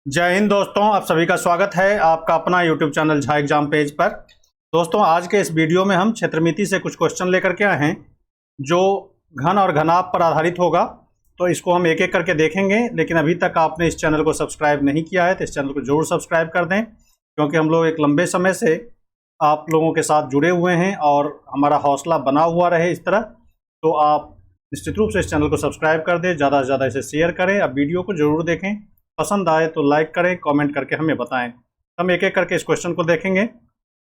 जय हिंद दोस्तों, आप सभी का स्वागत है आपका अपना YouTube channel Jha exam page पर। दोस्तों, आज के इस वीडियो में हम क्षेत्रमिति से कुछ क्वेश्चन लेकर के आए हैं जो घन और घनाभ पर आधारित होगा। तो इसको हम एक एक करके देखेंगे, लेकिन अभी तक आपने इस चैनल को सब्सक्राइब नहीं किया है तो इस चैनल को जरूर सब्सक्राइब कर दें, क्योंकि हम लोग एक लंबे समय से आप लोगों के साथ जुड़े हुए हैं और हमारा हौसला बना हुआ रहे इस तरह। तो आप निश्चित रूप से इस चैनल को सब्सक्राइब कर दें, ज़्यादा से ज़्यादा इसे शेयर करें। अब वीडियो को जरूर देखें, पसंद आए तो लाइक करें, कमेंट करके हमें बताएं। हम एक एक करके इस क्वेश्चन को देखेंगे।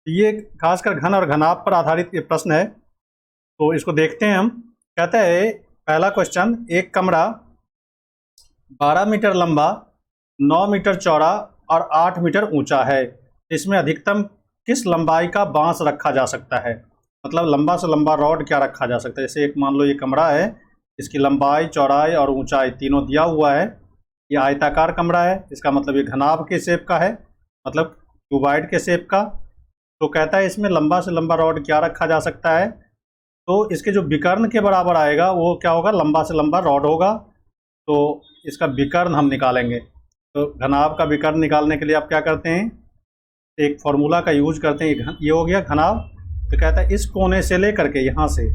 ये खासकर घन और घनाभ पर आधारित ये प्रश्न है, तो इसको देखते हैं हम। कहते हैं पहला क्वेश्चन, एक कमरा 12 मीटर लंबा, 9 मीटर चौड़ा और 8 मीटर ऊंचा है। इसमें अधिकतम किस लंबाई का बांस रखा जा सकता है? मतलब लंबा से लंबा रॉड क्या रखा जा सकता है। जैसे एक मान लो ये कमरा है, इसकी लंबाई, चौड़ाई और ऊंचाई तीनों दिया हुआ है। ये आयताकार कमरा है, इसका मतलब ये घनाभ के शेप का है, मतलब क्यूबॉइड के शेप का। तो कहता है इसमें लंबा से लंबा रॉड क्या रखा जा सकता है। तो इसके जो विकर्ण के बराबर आएगा वो क्या होगा, लंबा से लंबा रॉड होगा। तो इसका विकर्ण हम निकालेंगे। तो घनाभ का विकर्ण निकालने के लिए आप क्या करते हैं, एक फॉर्मूला का यूज करते हैं। ये हो गया घनाभ। तो कहता है इस कोने से लेकर के यहाँ से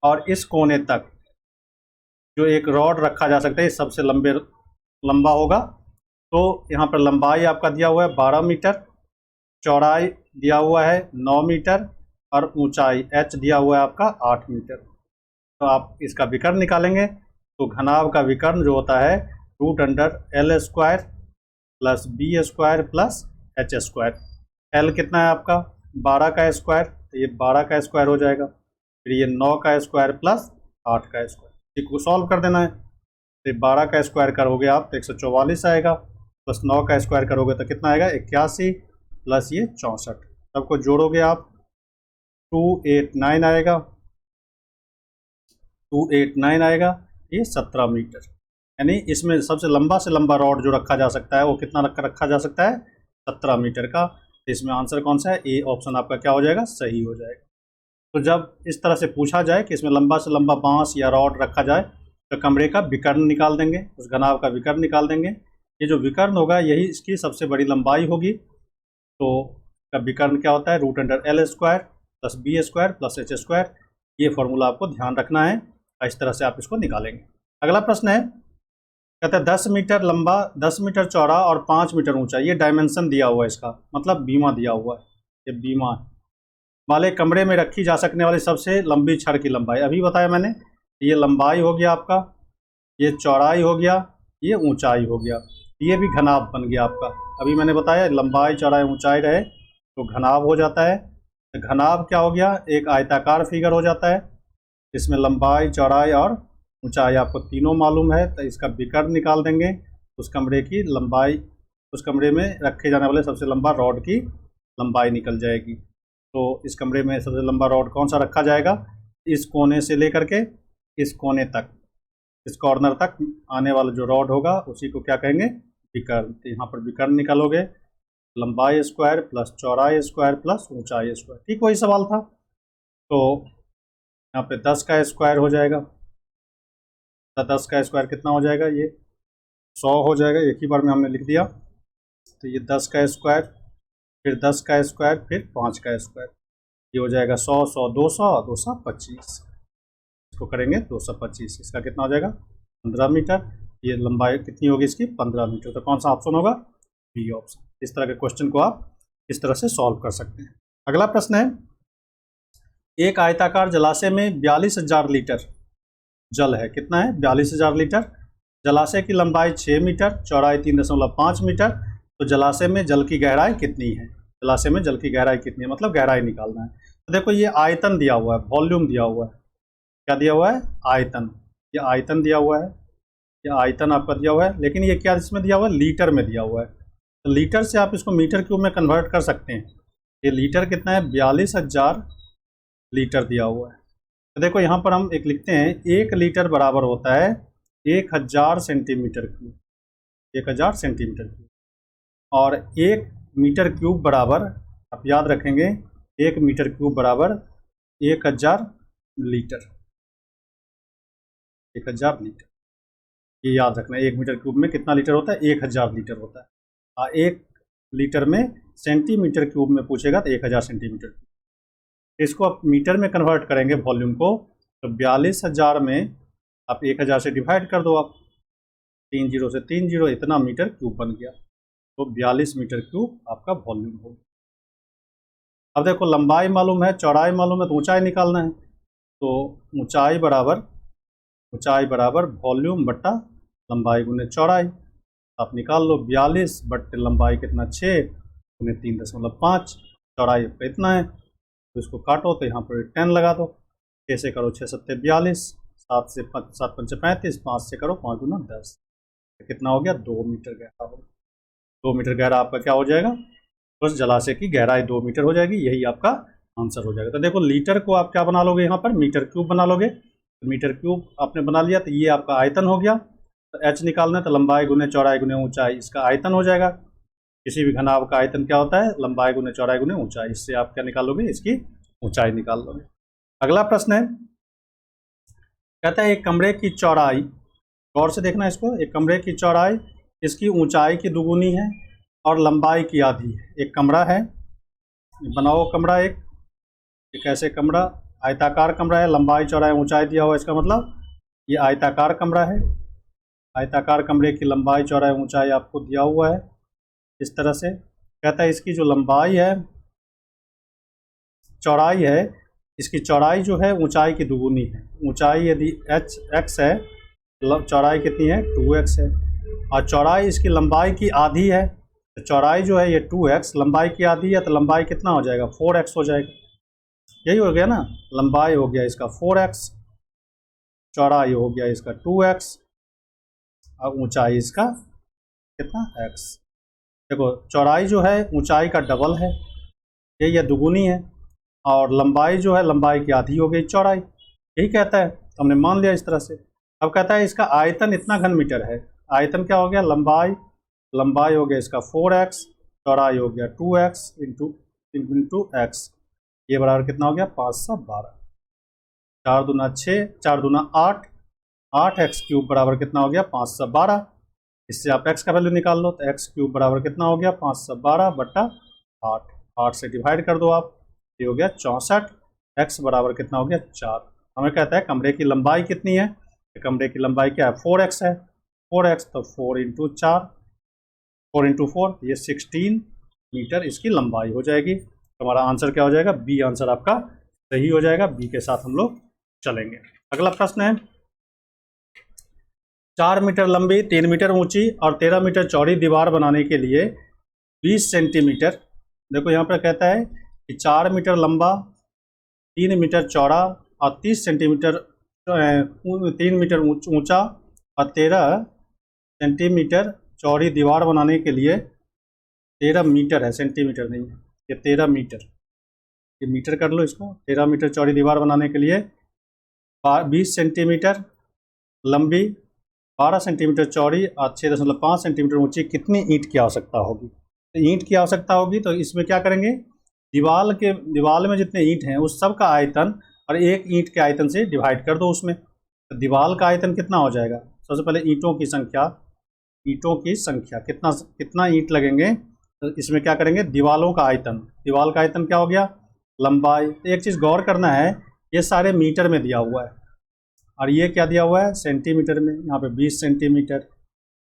और इस कोने तक जो एक रॉड रखा जा सकता है, इस सबसे लंबा होगा। तो यहाँ पर लंबाई आपका दिया हुआ है 12 मीटर, चौड़ाई दिया हुआ है 9 मीटर और ऊंचाई h दिया हुआ है आपका 8 मीटर। तो आप इसका विकर्ण निकालेंगे। तो घनाभ का विकर्ण जो होता है √L² plus B² plus H²। L कितना है आपका 12 का स्क्वायर, तो ये 12 का स्क्वायर हो जाएगा। फिर ये 9 का स्क्वायर प्लस 8 का स्क्वायर। इसको सॉल्व कर देना है। तो 12 का स्क्वायर करोगे आप तो 144 आएगा, प्लस 9 का स्क्वायर करोगे तो कितना आएगा 81 प्लस ये 64। सबको जोड़ोगे आप 289 आएगा, 289 आएगा। ये 17 मीटर। यानी इसमें सबसे लंबा से लंबा रॉड जो रखा जा सकता है वो कितना रखा जा सकता है, 17 मीटर का। तो इसमें आंसर कौन सा है, ए ऑप्शन आपका क्या हो जाएगा, सही हो जाएगा। तो जब इस तरह से पूछा जाए कि इसमें लंबा से लंबा बांस या रॉड रखा जाए तो कमरे का विकर्ण निकाल देंगे, उस घनाभ का विकर्ण निकाल देंगे। ये जो विकर्ण होगा यही इसकी सबसे बड़ी लंबाई होगी। तो इसका विकर्ण क्या होता है, √L² plus B² plus H²। ये फॉर्मूला आपको ध्यान रखना है, इस तरह से आप इसको निकालेंगे। अगला प्रश्न है, कहता है 10 मीटर लंबा, 10 मीटर चौड़ा और 5 मीटर ऊंचा। ये डायमेंशन दिया हुआ है इसका, मतलब बीमा दिया हुआ है। ये बीमा वाले कमरे में रखी जा सकने वाली सबसे लंबी छड़ की लंबाई अभी बताया मैंने। ये लंबाई हो गया आपका, ये चौड़ाई हो गया, ये ऊंचाई हो गया। ये भी घनाभ बन गया आपका। अभी मैंने बताया लंबाई चौड़ाई ऊंचाई रहे तो घनाभ हो जाता है। तो घनाभ क्या हो गया, एक आयताकार फिगर हो जाता है। इसमें लंबाई चौड़ाई और ऊंचाई आपको तीनों मालूम है। तो इसका विकर्ण निकाल देंगे, उस कमरे की लंबाई, उस कमरे में रखे जाने वाले सबसे लंबा रॉड की लंबाई निकल जाएगी। तो इस कमरे में सबसे लंबा रॉड कौन सा रखा जाएगा, इस कोने से लेकर के इस कोने तक, इस कॉर्नर तक आने वाला जो रॉड होगा उसी को क्या कहेंगे, विकर्ण। तो यहाँ पर विकर्ण निकालोगे, लंबाई स्क्वायर प्लस चौड़ाई स्क्वायर प्लस ऊंचाई स्क्वायर। ठीक वही सवाल था। तो यहाँ पे 10 का स्क्वायर हो जाएगा। तो 10 का स्क्वायर कितना हो जाएगा, ये 100 हो जाएगा। एक ही बार में हमने लिख दिया। तो ये 10 का स्क्वायर, फिर 10 का स्क्वायर, फिर 5 का स्क्वायर। ये हो जाएगा 100, 100, 200, 225। इसको करेंगे 225। इसका कितना हो जाएगा 15 मीटर। ये लंबाई कितनी होगी इसकी, 15 मीटर। तो कौन सा ऑप्शन होगा, बी ऑप्शन। इस तरह के क्वेश्चन को आप इस तरह से सॉल्व कर सकते हैं। अगला प्रश्न है, एक आयताकार जलाशय में 42,000 लीटर जल है। कितना है, 42,000 लीटर। जलाशय की लंबाई 6 मीटर, चौड़ाई 3.5 मीटर। तो जलाशय में जल की गहराई कितनी है, जलाशय में जल की गहराई कितनी है, मतलब गहराई निकालना है। तो देखो ये आयतन दिया हुआ है, वॉल्यूम दिया हुआ है। क्या दिया हुआ है, आयतन। ये आयतन दिया हुआ है, ये आयतन आपका दिया हुआ है। लेकिन ये क्या इसमें दिया हुआ है, लीटर में दिया हुआ है। तो लीटर से आप इसको मीटर क्यूब में कन्वर्ट कर सकते हैं। ये लीटर कितना है, 42,000 लीटर दिया हुआ है। तो देखो यहाँ पर हम एक लिखते हैं, 1 लीटर बराबर होता है 1000 सेंटीमीटर क्यूब, 1000 सेंटीमीटर क्यूब। और 1 मीटर क्यूब बराबर, आप याद रखेंगे, 1 मीटर क्यूब बराबर 1000 लीटर, 1000 लीटर। ये याद रखना है, 1 मीटर क्यूब में कितना लीटर होता है, 1000 लीटर होता है। 1 लीटर में सेंटीमीटर क्यूब में पूछेगा तो 1000 सेंटीमीटर। इसको आप मीटर में कन्वर्ट करेंगे वॉल्यूम को, तो 42,000 में आप 1000 से डिवाइड कर दो, आप 3 जीरो से 3 जीरो, इतना मीटर क्यूब बन गया। तो 42 मीटर क्यूब आपका वॉल्यूम होगा। अब देखो लंबाई मालूम है, चौड़ाई मालूम है, तो ऊंचाई निकालना है। तो ऊंचाई बराबर वॉल्यूम बट्टा लंबाई गुने चौड़ाई। आप निकाल लो 42 बट्टे लंबाई कितना 6 गुने 3.5, चौड़ाई आपका इतना है। तो इसको काटो तो यहाँ पर 10 लगा दो। 6 से करो 6 सत्ते 42, 7 से 7 पंचे 35, 5 से करो 5 गुना 10, तो कितना हो गया 2 मीटर गहरा हो। 2 मीटर गहरा आपका क्या हो जाएगा, बस जलाशय की गहराई 2 मीटर हो जाएगी, यही आपका आंसर हो जाएगा। तो देखो लीटर को आप क्या बना लोगे, यहाँ पर मीटर क्यूब बना लोगे। तो मीटर क्यूब आपने बना लिया, तो ये आपका आयतन हो गया। तो एच निकालना है, तो लंबाई गुने चौड़ाई गुने ऊंचाई, इसका आयतन हो जाएगा। किसी भी घनाभ का आयतन क्या होता है, लंबाई गुने चौड़ाई गुने ऊंचाई। इससे आप क्या निकालोगे, इसकी ऊंचाई निकाल लोगे। अगला प्रश्न है, कहता है एक कमरे की चौड़ाई, गौर से देखना इसको, एक कमरे की चौड़ाई इसकी ऊंचाई की दुगुनी है और लंबाई की आधी है। एक कमरा है, बनाओ कमरा, एक ऐसे कमरा, आयताकार कमरा है, लंबाई चौड़ाई ऊंचाई दिया हुआ, इसका मतलब ये आयताकार कमरा है। आयताकार कमरे की लंबाई चौड़ाई ऊंचाई आपको दिया हुआ है इस तरह से। कहता है इसकी जो लंबाई है, चौड़ाई है, इसकी चौड़ाई जो है ऊंचाई की दुगुनी है। ऊंचाई यदि x है, चौड़ाई कितनी है 2x है, और चौड़ाई इसकी लंबाई की आधी है। तो चौड़ाई जो है ये 2x, लंबाई की आधी है, तो लंबाई कितना हो जाएगा 4x हो जाएगा। यही हो गया ना, लंबाई हो गया इसका 4x, चौड़ाई हो गया इसका 2x, और ऊंचाई इसका कितना x। देखो चौड़ाई जो है ऊंचाई का डबल है, ये दुगुनी है, और लंबाई जो है लंबाई की आधी हो गई चौड़ाई, यही कहता है। तो हमने मान लिया इस तरह से। अब कहता है इसका आयतन इतना घन मीटर है। आयतन क्या हो गया, लंबाई हो गया इसका 4x, चौड़ाई हो गया 2x इंटू x, ये बराबर कितना हो गया 5 × 12, 4 दूना 6, 4 दूना 8, 8x क्यूब बराबर कितना हो गया 5 × 12। इससे आप x का वैल्यू निकाल लो, तो x क्यूब बराबर कितना हो गया 5 × 12 बट्टा 8, 8 से डिवाइड कर दो आप, ये हो गया 64, x बराबर कितना हो गया 4। हमें कहता है कमरे की लंबाई कितनी है, तो कमरे की लंबाई क्या है 4x है, 4x तो 4 × 4, 4 × 4, ये 16 मीटर इसकी लंबाई हो जाएगी। तो हमारा आंसर क्या हो जाएगा, बी आंसर आपका सही हो जाएगा। बी के साथ हम लोग चलेंगे। अगला प्रश्न है, 4 मीटर लंबी, 3 मीटर ऊंची और 13 मीटर चौड़ी दीवार बनाने के लिए 20 सेंटीमीटर, देखो यहाँ पर कहता है कि 4 मीटर लंबा, 3 मीटर चौड़ा और 30 सेंटीमीटर 3 मीटर ऊंचा और 13 सेंटीमीटर चौड़ी दीवार बनाने के लिए 13 मीटर है, सेंटीमीटर नहीं है, ये 13 मीटर, ये मीटर कर लो इसको। 13 मीटर चौड़ी दीवार बनाने के लिए 20 सेंटीमीटर लंबी, 12 सेंटीमीटर चौड़ी और 6.5 सेंटीमीटर ऊंची कितनी ईंट की आवश्यकता होगी। तो ईंट की आवश्यकता होगी, तो इसमें क्या करेंगे, दीवार में जितने ईंट हैं उस सब का आयतन और एक ईंट के आयतन से डिवाइड कर दो उसमें। तो दीवार का आयतन कितना हो जाएगा, सबसे पहले ईंटों की संख्या कितना ईंट लगेंगे, तो इसमें क्या करेंगे, दीवारों का आयतन क्या हो गया लंबाई। तो एक चीज़ गौर करना है, ये सारे मीटर में दिया हुआ है और ये क्या दिया हुआ है सेंटीमीटर में। यहाँ पे 20 सेंटीमीटर,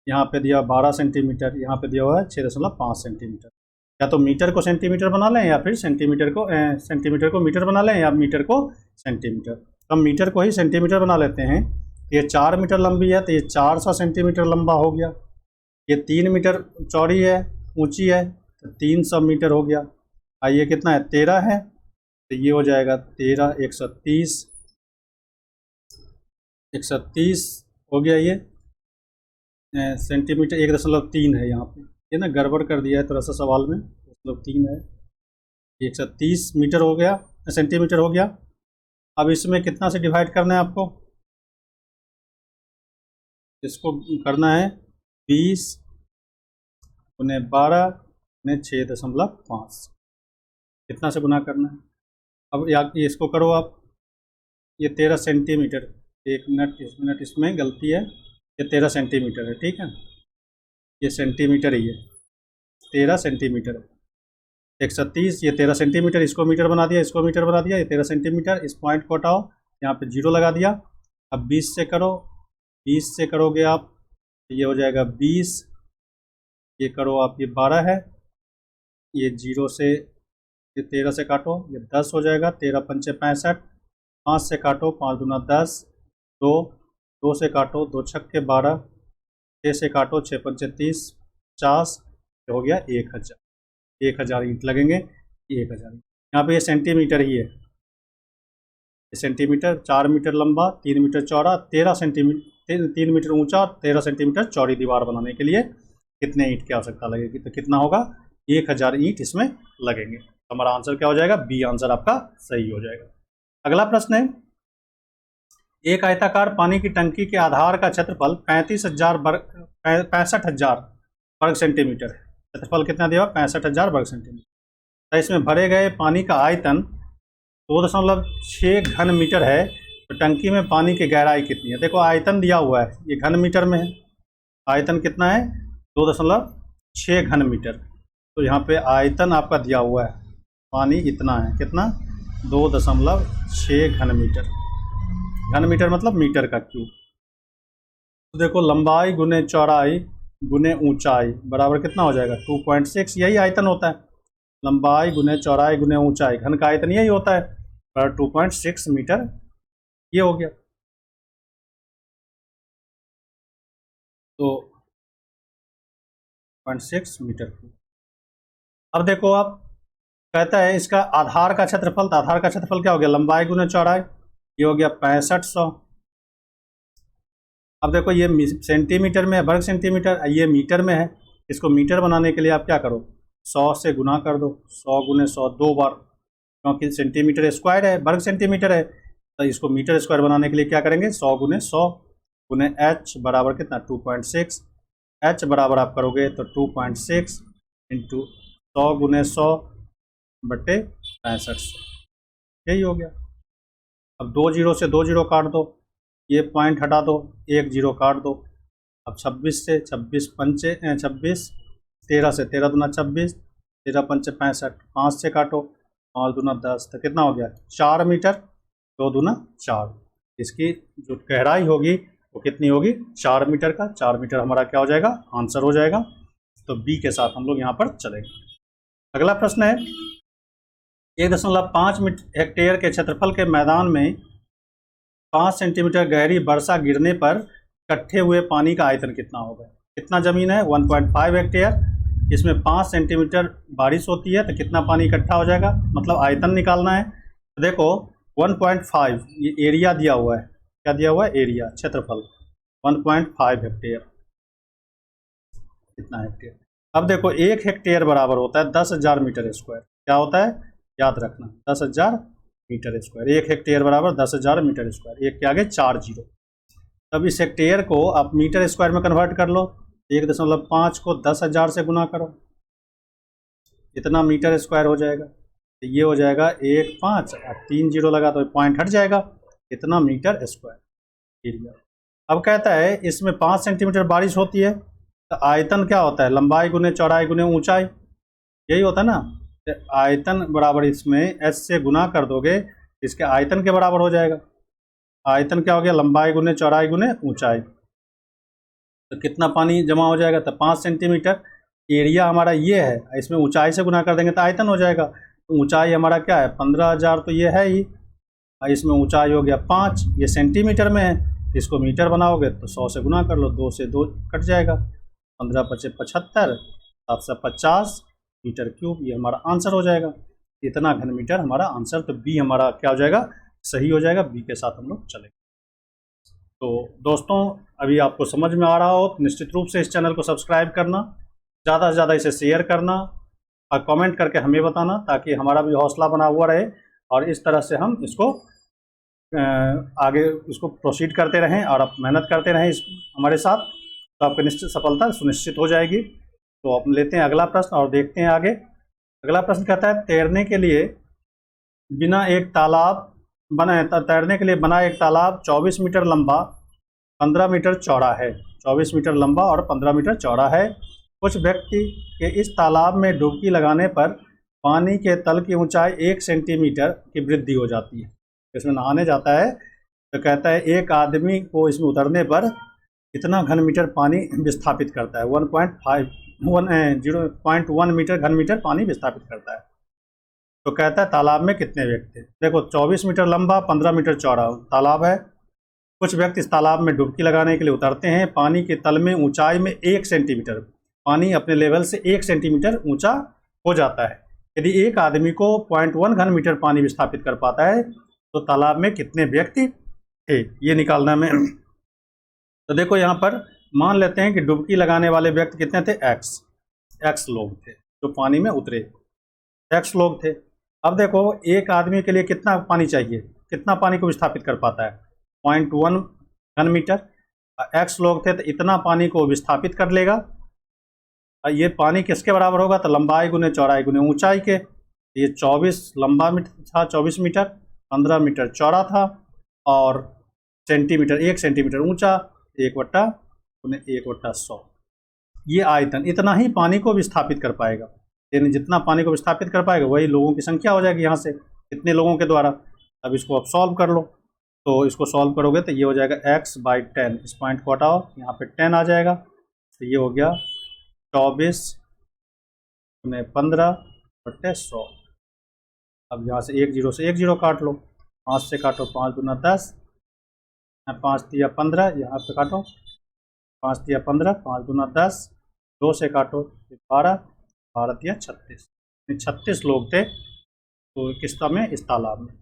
यहाँ पे दिया 12 सेंटीमीटर, यहाँ पे दिया हुआ है 6.5 सेंटीमीटर। या तो मीटर को सेंटीमीटर बना लें या फिर सेंटीमीटर को मीटर बना लें या मीटर को सेंटीमीटर। तो हम मीटर को ही सेंटीमीटर बना लेते हैं। ये 4 मीटर लंबी है तो ये 400 सेंटीमीटर लंबा हो गया। ये 3 मीटर चौड़ी है, ऊंची है, तो 300 मीटर हो गया। और ये कितना है 13 है, तो ये हो जाएगा 13, 130 हो गया। ये सेंटीमीटर 1.3 है, यहाँ पे ये ना गड़बड़ कर दिया है थोड़ा सा सवाल में, 1.3 है, 130 मीटर हो गया, सेंटीमीटर हो गया। अब इसमें कितना से डिवाइड करना है आपको, इसको करना है 20 × 12 × 6.5, कितना से गुना करना है। अब इसको करो आप, ये 13 सेंटीमीटर, 1 मिनट इसमें गलती है, ये 13 सेंटीमीटर है, ठीक है, ये सेंटीमीटर ही है। 13 सेंटीमीटर है। 130 ये 13 सेंटीमीटर, इसको मीटर बना दिया, इसको मीटर बना दिया, ये 13 सेंटीमीटर। इस पॉइंट को हटाओ, यहाँ पे 0 लगा दिया। अब 20 से करो, 20 से करोगे आप ये हो जाएगा 20, ये करो आप ये 12 है, ये 0 से ये 13 से काटो ये 10 हो जाएगा, 13 पंचे 65, 5 से काटो 5 दूना 10, 2 2 से काटो 2 छक्के 12, 6 से काटो 6 पंचे 30, 50 हो गया 1000। 1000 ईंट लगेंगे, 1000 ईंट। यहाँ पे ये सेंटीमीटर ही है, ये सेंटीमीटर, 4 मीटर लंबा, 3 मीटर चौड़ा, 13 सेंटीमीटर, 3 मीटर ऊंचा और 13 सेंटीमीटर चौड़ी दीवार बनाने के लिए कितने ईंट की आवश्यकता लगेगी? तो कितना होगा? 1000 ईंट इसमें लगेंगे। हमारा आंसर क्या हो जाएगा? बी आंसर आपका सही हो जाएगा। अगला प्रश्न है, एक आयताकार पानी की टंकी के आधार का क्षेत्रफल 65,000 वर्ग सेंटीमीटर है। क्षेत्रफल कितना दिया? 65,000 वर्ग सेंटीमीटर। तो इसमें भरे गए पानी का आयतन 2.6 घन मीटर है। तो टंकी में पानी की गहराई कितनी है? देखो आयतन दिया हुआ है, ये घन मीटर में है। आयतन कितना है? 2.6 घन मीटर। तो यहाँ पे आयतन आपका दिया हुआ है, पानी इतना है, कितना? 2.6 घन मीटर। घन मीटर मतलब मीटर का क्यूब। तो देखो लंबाई गुने चौड़ाई गुने ऊंचाई बराबर कितना हो जाएगा? 2.6। यही आयतन होता है, लंबाई गुने चौड़ाई गुने ऊंचाई, घन का आयतन यही होता है, और 2.6 मीटर ये हो गया। तो 0.6 मीटर क्यूब। अब देखो आप कहता है इसका आधार का क्षेत्रफल, तो आधार का क्षेत्रफल क्या हो गया? लंबाई गुने चौड़ाई, ये हो गया 6500। अब देखो ये सेंटीमीटर में है, वर्ग सेंटीमीटर, ये मीटर में है। इसको मीटर बनाने के लिए आप क्या करो? 100 से गुना कर दो, 100 गुने 100 2 बार, क्योंकि सेंटीमीटर स्क्वायर है, वर्ग सेंटीमीटर है। तो इसको मीटर स्क्वायर बनाने के लिए क्या करेंगे? 100 गुने 100 गुने h बराबर कितना? 2.6। h बराबर आप करोगे तो 2.6 इंटू 100 गुने 100 बटे 6500, यही हो गया। अब 2 जीरो से 2 जीरो काट दो, ये पॉइंट हटा दो, 1 जीरो काट दो। अब 26 से 26 पंचे 26, 13 से 13 दूना 26, 13 पंचे 65, 5 से काटो 5 दूना 10, तो कितना हो गया? 4 मीटर, 2 दूना 4। इसकी जो गहराई होगी वो कितनी होगी? 4 मीटर का। 4 मीटर हमारा क्या हो जाएगा? आंसर हो जाएगा। तो बी के साथ हम लोग यहाँ पर चलेंगे। अगला प्रश्न है, 1.5 हेक्टेयर के क्षेत्रफल के मैदान में 5 सेंटीमीटर गहरी वर्षा गिरने पर इकट्ठे हुए पानी का आयतन कितना होगा? कितना जमीन है? 1.5 हेक्टेयर, इसमें 5 सेंटीमीटर बारिश होती है तो कितना पानी इकट्ठा हो जाएगा? मतलब आयतन निकालना है। तो देखो 1.5 ये एरिया दिया हुआ है, क्या दिया हुआ है? एरिया, क्षेत्रफल 1.5 हेक्टेयर। कितना हेक्टेयर? अब देखो 1 हेक्टेयर बराबर होता है 10,000 मीटर स्क्वायर। क्या होता है? याद रखना, 10,000 मीटर स्क्वायर। 1 हेक्टेयर बराबर 10,000 मीटर स्क्वायर, एक के आगे 4 जीरो। तब इस हेक्टेयर को आप मीटर स्क्वायर में कन्वर्ट कर लो। 1.5 को 10,000 से गुना करो, इतना मीटर स्क्वायर हो जाएगा। तो ये हो जाएगा 1.5 और 3 जीरो लगा तो पॉइंट हट जाएगा, इतना मीटर स्क्वायर एरिया। अब कहता है इसमें 5 सेंटीमीटर बारिश होती है, तो आयतन क्या होता है? लंबाई गुने चौड़ाई गुने ऊंचाई, यही होता है ना। तो आयतन बराबर इसमें h से गुना कर दोगे, इसके आयतन के बराबर हो जाएगा। आयतन क्या हो गया? लंबाई गुने चौड़ाई गुने ऊंचाई। तो कितना पानी जमा हो जाएगा? तो 5 सेंटीमीटर। एरिया हमारा ये है, इसमें ऊंचाई से गुना कर देंगे तो आयतन हो जाएगा। तो ऊंचाई हमारा क्या है? 15,000, तो ये है ही। इसमें ऊंचाई हो गया 5, ये सेंटीमीटर में है, इसको मीटर बनाओगे तो 100 से गुना कर लो, 2 से 2 कट जाएगा, 15 पचे 75, 750 मीटर क्यूब, ये हमारा आंसर हो जाएगा। इतना घन मीटर हमारा आंसर। तो बी हमारा क्या हो जाएगा? सही हो जाएगा। बी के साथ हम लोग चलेंगे। तो दोस्तों अभी आपको समझ में आ रहा हो तो निश्चित रूप से इस चैनल को सब्सक्राइब करना, ज़्यादा से ज़्यादा इसे शेयर करना और कमेंट करके हमें बताना, ताकि हमारा भी हौसला बना हुआ रहे और इस तरह से हम इसको आगे इसको प्रोसीड करते रहें और आप मेहनत करते रहें हमारे साथ, तो आपकी निश्चित सफलता सुनिश्चित हो जाएगी। तो आप लेते हैं अगला प्रश्न और देखते हैं आगे। अगला प्रश्न कहता है, तैरने के लिए बना एक तालाब 24 मीटर लंबा 15 मीटर चौड़ा है। 24 मीटर लंबा और 15 मीटर चौड़ा है। कुछ व्यक्ति के इस तालाब में डुबकी लगाने पर पानी के तल की ऊंचाई 1 सेंटीमीटर की वृद्धि हो जाती है। इसमें नहाने जाता है तो कहता है एक आदमी को इसमें उतरने पर कितना घन मीटर पानी विस्थापित करता है। 0.1 मीटर घन मीटर पानी विस्थापित करता है। तो कहता है तालाब में कितने व्यक्ति। देखो 24 मीटर लंबा 15 मीटर चौड़ा तालाब है। कुछ व्यक्ति इस तालाब में डुबकी लगाने के लिए उतरते हैं। पानी के तल में ऊंचाई में 1 सेंटीमीटर, पानी अपने लेवल से 1 सेंटीमीटर ऊंचा हो जाता है। यदि एक आदमी को 0.1 घन मीटर पानी विस्थापित कर पाता है तो तालाब में कितने व्यक्ति थे, ये निकालना में। तो देखो यहाँ पर मान लेते हैं कि डुबकी लगाने वाले व्यक्ति कितने थे, एक्स लोग थे जो पानी में उतरे, एक्स लोग थे। अब देखो एक आदमी के लिए कितना पानी चाहिए, कितना पानी को विस्थापित कर पाता है, 0.1 घन मीटर। एक्स लोग थे तो इतना पानी को विस्थापित कर लेगा। ये पानी किसके बराबर होगा, तो लंबाई गुने चौड़ाई गुने ऊंचाई के। ये 24 लंबा मीटर था, 24 मीटर, 15 मीटर चौड़ा था और सेंटीमीटर 1 सेंटीमीटर ऊंचा, 1/100। ये आयतन इतना ही पानी को विस्थापित कर पाएगा। यानी जितना पानी को विस्थापित कर पाएगा वही लोगों की संख्या हो जाएगी यहाँ से, इतने लोगों के द्वारा। अब इसको आप सॉल्व कर लो, तो इसको सॉल्व करोगे तो ये हो जाएगा x/10। इस पॉइंट को हटाओ, यहाँ पे 10 आ जाएगा, तो ये हो गया 24 में 15/100। अब यहाँ से 1 0 से 1 0 काट लो, 5 से काटो, 5 दूना 10, 5 तिया 15, यहाँ पे काटो, 5 तिया 15, 5 दूना 10, 2 से काटो 12, 12 तिया 36। 36 लोग थे तो किस में, इस तालाब में।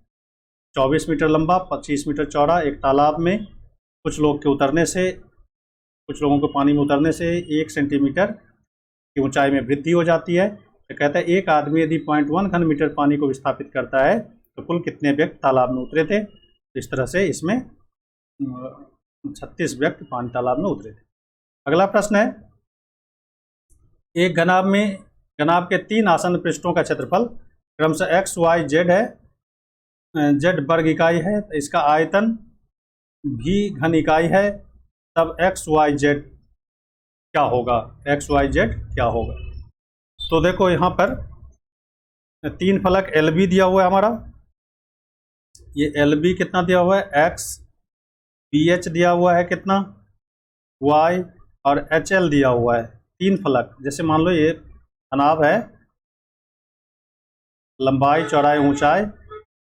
24 मीटर लंबा 25 मीटर चौड़ा एक तालाब में कुछ लोग के उतरने से, कुछ लोगों को पानी में उतरने से 1 सेंटीमीटर की ऊंचाई में वृद्धि हो जाती है। तो कहता है एक आदमी यदि 0.1 घन मीटर पानी को विस्थापित करता है तो कुल कितने व्यक्ति तालाब में उतरे थे। तो इस तरह से इसमें 36 व्यक्ति पानी तालाब में उतरे थे। अगला प्रश्न है, एक घनाभ के 3 आसन्न पृष्ठों का क्षेत्रफल क्रमशः x, y, z है, z वर्ग इकाई है, तो इसका आयतन v घन इकाई है, तब x, y, z क्या होगा, x, y, z क्या होगा। तो देखो यहाँ पर 3 फलक LB दिया हुआ है हमारा, ये LB कितना दिया हुआ है, x, BH दिया हुआ है कितना, y, और HL दिया हुआ है। 3 फलक, जैसे मान लो ये घनाभ है, लंबाई चौड़ाई ऊंचाई,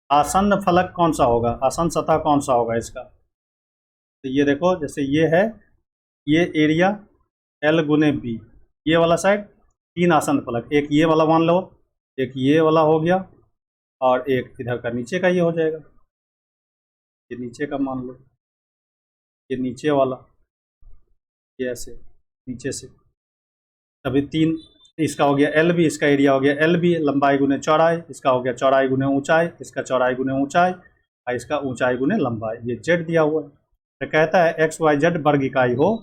आसन्न फलक कौन सा होगा, आसन्न सतह कौन सा होगा इसका। तो ये देखो जैसे ये है, ये एरिया L गुने B, ये वाला साइड 3 आसन्न फलक, एक ये वाला मान लो, एक ये वाला हो गया, और एक इधर का नीचे का ये हो जाएगा, ये नीचे का मान लो, ये नीचे वाला, ये ऐसे नीचे से, तभी 3, इसका हो गया LB, इसका एरिया हो गया LB, लंबाई गुने चौड़ाई, इसका हो गया चौड़ाई गुने ऊंचाई, इसका चौड़ाई गुने ऊंचाई, और इसका ऊंचाई गुने लंबाई, ये Z दिया हुआ है। तो कहता है x, y, z वर्ग इकाई हो,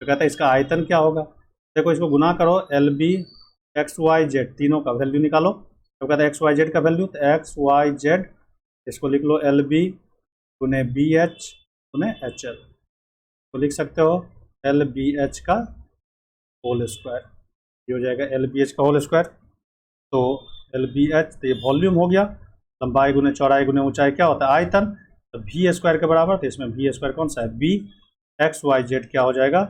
तो कहता है इसका आयतन क्या होगा। देखो इसको गुना करो, LB x, y, z तीनों का वैल्यू निकालो, तो कहता है x, y, z का वैल्यू, तो x, y, z, इसको लिख लो LB गुने BH गुने HL, तो लिख सकते हो LBH का होल स्क्वायर, ये हो जाएगा LBH का होल स्क्वायर। तो LBH, तो ये वॉल्यूम हो गया, लंबाई गुने चौड़ाई गुने ऊंचाई क्या होता है, आयतन, तो V स्क्वायर के बराबर। तो इसमें V स्क्वायर कौन सा है, B, x, y, z क्या हो जाएगा,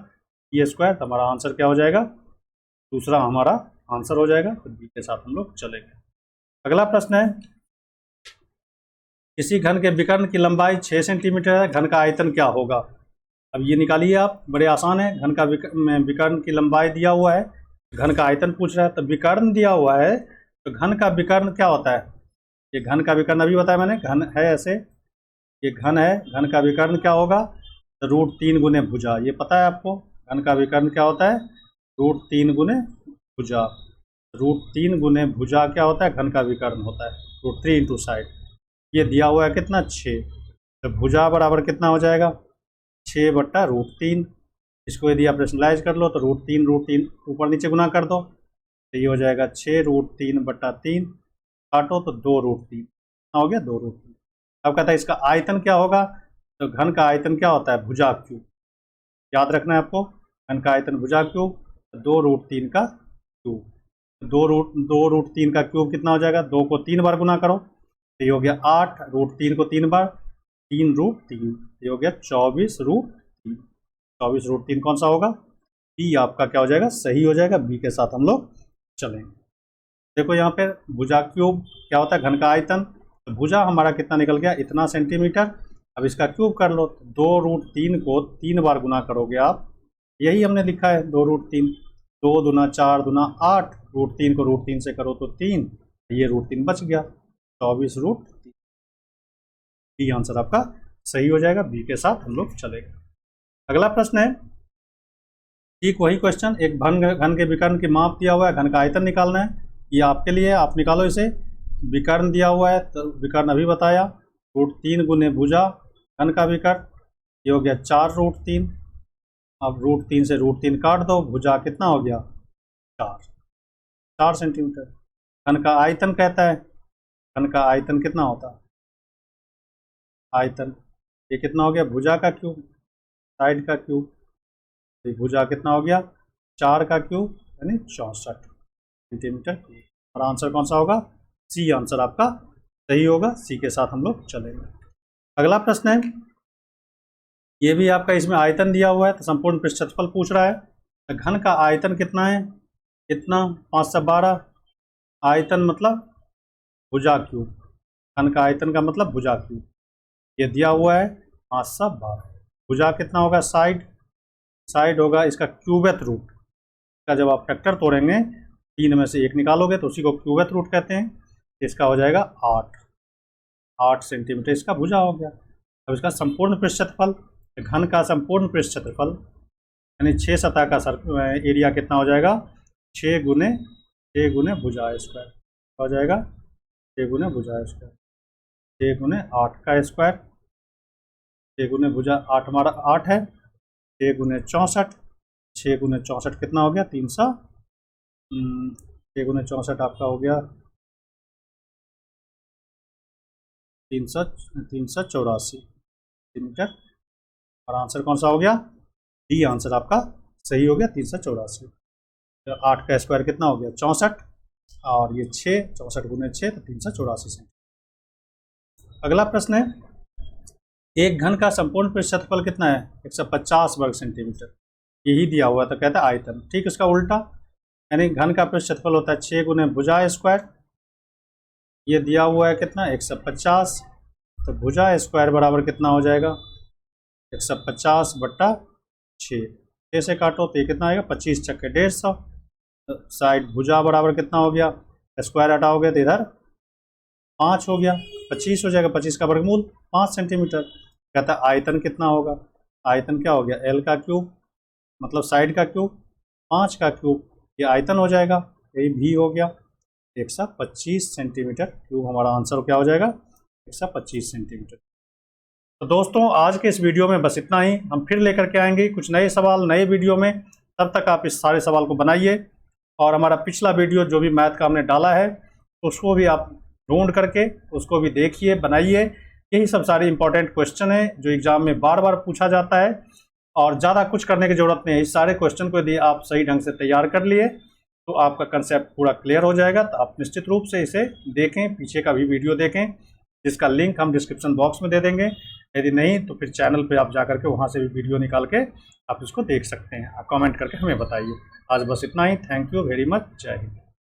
B स्क्वायर। तो हमारा आंसर क्या हो जाएगा, दूसरा हमारा आंसर हो जाएगा। तो B के साथ हम लोग चलेंगे। अगला प्रश्न है, किसी घन के विकर्ण की लंबाई 6 सेंटीमीटर है, घन का आयतन क्या होगा। अब ये निकालिए आप, बड़े आसान है। घन का विकर्ण की लंबाई दिया हुआ है, घन का आयतन पूछ रहा है, तो विकर्ण दिया हुआ है, तो घन का विकर्ण क्या होता है, ये घन का विकर्ण अभी बताया मैंने, घन है ऐसे, ये घन है, घन का विकर्ण क्या होगा, तो √3 गुने भुजा, ये पता है आपको। घन का विकर्ण क्या होता है, √3 गुने भुजा, √3 गुने भुजा क्या होता है, घन का विकर्ण होता है, √3 इंटू साइड। ये दिया हुआ है कितना, 6, तो भुजा बराबर कितना हो जाएगा, 6/√3। इसको यदि आप रेशनलाइज कर लो तो √3 ऊपर नीचे गुना कर दो, तो ये हो जाएगा 6√3/3, काटो तो 2√3 हो गया, 2√3। अब कहता है इसका आयतन क्या होगा, तो घन का आयतन क्या होता है, भुजा क्यूब, याद रखना है आपको, घन का आयतन भुजा क्यूब। 2√3 का क्यूब। 2√3 का क्यूब कितना हो जाएगा, 2 को 3 बार गुना करो तो ये हो गया 8, √3 को 3 बार 3√3, ये हो गया 24√3। 24√3 कौन सा होगा, बी आपका क्या हो जाएगा, सही हो जाएगा। बी के साथ हम लोग चलेंगे। देखो यहाँ पे भुजा क्यूब क्या होता है, घन का आयतन। तो भुजा हमारा कितना निकल गया, इतना सेंटीमीटर। अब इसका क्यूब कर लो, 2√3 को 3 बार गुना करोगे आप, यही हमने लिखा है 2√3। 2 दूना 4 दूना 8, √3 को √3 से करो तो 3, ये √3 बच गया, 24√3। बी आंसर आपका सही हो जाएगा। बी के साथ हम लोग चलेंगे। अगला प्रश्न है, ठीक वही क्वेश्चन, एक घन के विकर्ण की माप दिया हुआ है, घन का आयतन निकालना है। ये आपके लिए, आप निकालो इसे। विकर्ण दिया हुआ है तो विकर्ण अभी बताया, √3 गुने भुजा घन का विकर्ण, ये हो गया 4√3। अब √3 से √3 काट दो, भुजा कितना हो गया, 4 सेंटीमीटर। घन का आयतन कहता है, घन का आयतन कितना होता है, आयतन ये कितना हो गया, भुजा का क्यूब साइड का क्यूब, तो भुजा कितना हो गया, 4 का क्यूब यानी 64 सेंटीमीटर क्यूब। और आंसर कौन सा होगा, सी आंसर आपका सही होगा। सी के साथ हम लोग चलेंगे। अगला प्रश्न है, ये भी आपका इसमें आयतन दिया हुआ है तो संपूर्ण पृष्ठ क्षेत्रफल पूछ रहा है। तो घन का आयतन कितना है, कितना 512, आयतन मतलब भुजा क्यूब, घन का आयतन का मतलब भुजा क्यूब, ये दिया हुआ है 512। भुजा कितना होगा, साइड होगा इसका क्यूबेथ रूट का, जब आप फैक्टर तोड़ेंगे 3 में से 1 निकालोगे तो उसी को क्यूबेथ रूट कहते हैं। इसका हो जाएगा 8 सेंटीमीटर इसका भुजा हो गया। अब इसका संपूर्ण पृष्ठ क्षेत्रफल, घन का संपूर्ण पृष्ठ क्षेत्रफल यानी 6 सतह का एरिया कितना हो जाएगा, 6 गुने भुजा स्क्वायर हो जाएगा, 6 गुने भुजा स्क्वायर, 6 गुने 8 का स्क्वायर, 6 गुने भुजा 8 हमारा 8 है, 6 गुने 64, 6 गुने 64 कितना हो गया, 300, 6 गुने 64 आपका हो गया 384 सेंटीमीटर। और आंसर कौन सा हो गया, डी आंसर आपका सही हो गया, 384। तो 8 का स्क्वायर कितना हो गया, 64, और ये 6, 64 गुने 6 तो 384 सेंटीमीटर। अगला प्रश्न है, एक घन का संपूर्ण पृष्ठ क्षेत्रफल कितना है, 150 वर्ग सेंटीमीटर, यही दिया हुआ है। तो कहता है आयतन, ठीक उसका उल्टा, यानी घन का पृष्ठ क्षेत्रफल होता है 6 गुने भुजा स्क्वायर, ये दिया हुआ है कितना 150, तो भुजा स्क्वायर बराबर कितना हो जाएगा, 150 बट्टा 6 से काटो तो ये कितना आएगा, 25 छक्के 150। तो साइड भुजा बराबर कितना हो गया, स्क्वायर हटाओगे तो इधर 5 हो गया, 25 हो जाएगा, 25 का वर्गमूल 5 सेंटीमीटर। कहता है आयतन कितना होगा, आयतन क्या हो गया, एल का क्यूब मतलब साइड का क्यूब, 5 का क्यूब, ये आयतन हो जाएगा, यही भी हो गया 125 सेंटीमीटर क्यूब। हमारा आंसर क्या हो जाएगा, 125 सेंटीमीटर। तो दोस्तों आज के इस वीडियो में बस इतना ही, हम फिर लेकर के आएंगे कुछ नए सवाल नए वीडियो में। तब तक आप इस सारे सवाल को बनाइए, और हमारा पिछला वीडियो जो भी मैथ का हमने डाला है उसको भी आप ढूंढ करके उसको भी देखिए, बनाइए। यही सब सारे इंपॉर्टेंट क्वेश्चन है जो एग्जाम में बार बार पूछा जाता है, और ज़्यादा कुछ करने की ज़रूरत नहीं है। इस सारे क्वेश्चन को यदि आप सही ढंग से तैयार कर लिए तो आपका कंसेप्ट पूरा क्लियर हो जाएगा। तो आप निश्चित रूप से इसे देखें, पीछे का भी वीडियो देखें, जिसका लिंक हम डिस्क्रिप्शन बॉक्स में दे देंगे। यदि नहीं तो फिर चैनल पे आप जा करके वहाँ से भी वीडियो निकाल के आप इसको देख सकते हैं। आप कमेंट करके हमें बताइए। आज बस इतना ही। Thank you very much. जय हिंद।